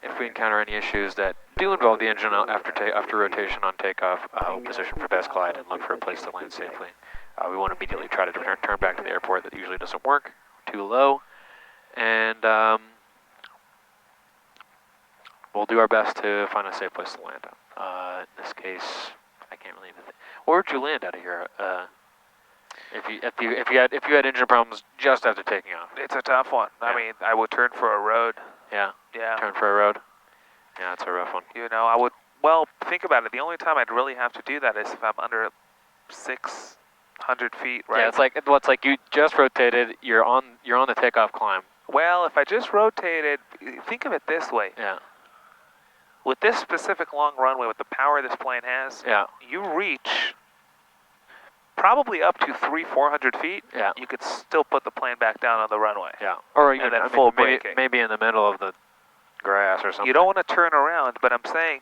if we encounter any issues that do involve the engine after rotation on takeoff, we'll position for best glide and look for a place to land safely. We won't immediately try to turn back to the airport. That usually doesn't work, too low. And we'll do our best to find a safe place to land. In this case, I can't really even think. Where would you land out of here? If you had engine problems just after taking off? It's a tough one. Yeah. I mean, I would turn for a road. Yeah. Yeah. Turn for a road. Yeah, that's a rough one. You know, I would. Well, think about it. The only time I'd really have to do that is if I'm under 600 feet, right? Yeah, it's like you just rotated. You're on the takeoff climb. Well, if I just rotated, think of it this way. Yeah. With this specific long runway, with the power this plane has, Yeah. you reach probably up to 300-400 feet. Yeah. You could still put the plane back down on the runway. Yeah. Or even then full braking. Maybe in the middle of the grass or something. You don't want to turn around, but I'm saying.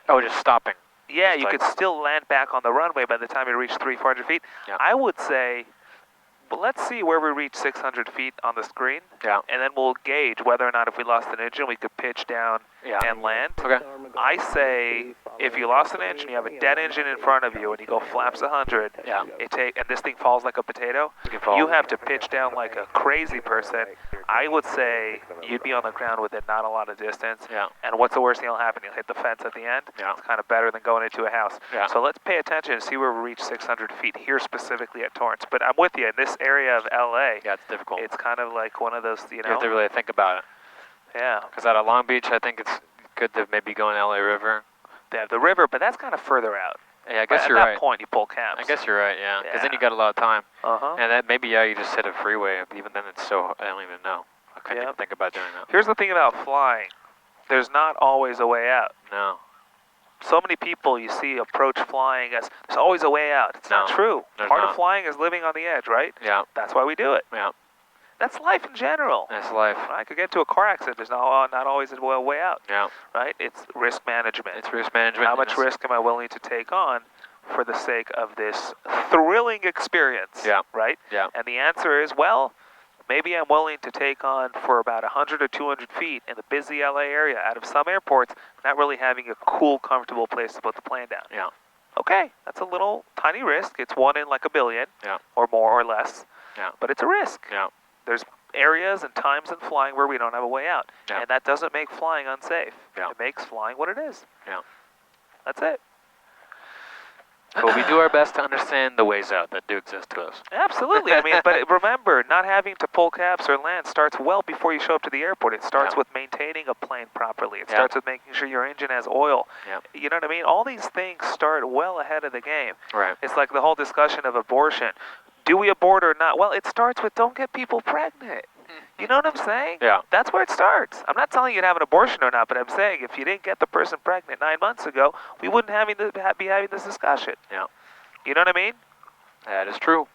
Oh, just stopping. Yeah, just you could still land back on the runway by the time you reach 300-400 feet. Yeah. I would say, well, let's see where we reach 600 feet on the screen. Yeah. And then we'll gauge whether or not if we lost an engine, we could pitch down and land. Okay. I say if you lost an engine, you have a dead engine in front of you, and you go flaps 100. Yeah. And this thing falls like a potato. You have to pitch down like a crazy person. I would say you'd be on the ground within not a lot of distance. Yeah. And what's the worst thing that'll happen? You'll hit the fence at the end. Yeah. It's kind of better than going into a house. Yeah. So let's pay attention and see where we reach 600 feet here specifically at Torrance. But I'm with you. In this area of LA, Yeah, it's difficult. it's kind of like one of those, You have to really think about it. Yeah. Because out of Long Beach, I think it's good to maybe go in LA River. They have the river, but that's kind of further out. Yeah, I guess you're right. right. At that point, you pull caps. I guess you're right, yeah. Because then Yeah. you got a lot of time. Uh-huh. And that maybe, you just hit a freeway. Even then, it's so, I don't even know. I couldn't even think about doing that. Here's the thing about flying. There's not always a way out. No. So many people you see approach flying as there's always a way out. It's not true. Part of flying is living on the edge, right? Yeah. That's why we do it. Yeah. That's life in general. That's life. I could get into a car accident. There's not always a way out. Yeah. Right? It's risk management. It's risk management. How much risk am I willing to take on for the sake of this thrilling experience? Yeah. Right? Yeah. And the answer is, well, maybe I'm willing to take on for about 100 or 200 feet in the busy LA area out of some airports, not really having a cool, comfortable place to put the plane down. Yeah. Okay, that's a little tiny risk. It's 1 in like a billion, Yeah. or more or less. Yeah. But it's a risk. Yeah. There's areas and times in flying where we don't have a way out. Yeah. And that doesn't make flying unsafe. Yeah. It makes flying what it is. Yeah. That's it. But we do our best to understand the ways out that do exist to us. Absolutely. I mean, but remember, not having to pull caps or land starts well before you show up to the airport. It starts with maintaining a plane properly. It starts with making sure your engine has oil. Yeah. You know what I mean? All these things start well ahead of the game. Right. It's like the whole discussion of abortion. Do we abort or not? Well, it starts with don't get people pregnant. You know what I'm saying? Yeah. That's where it starts. I'm not telling you to have an abortion or not, but I'm saying if you didn't get the person pregnant 9 months ago, we wouldn't be having this discussion. Yeah. You know what I mean? That is true.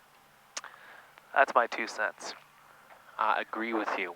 That's my 2 cents. I agree with you.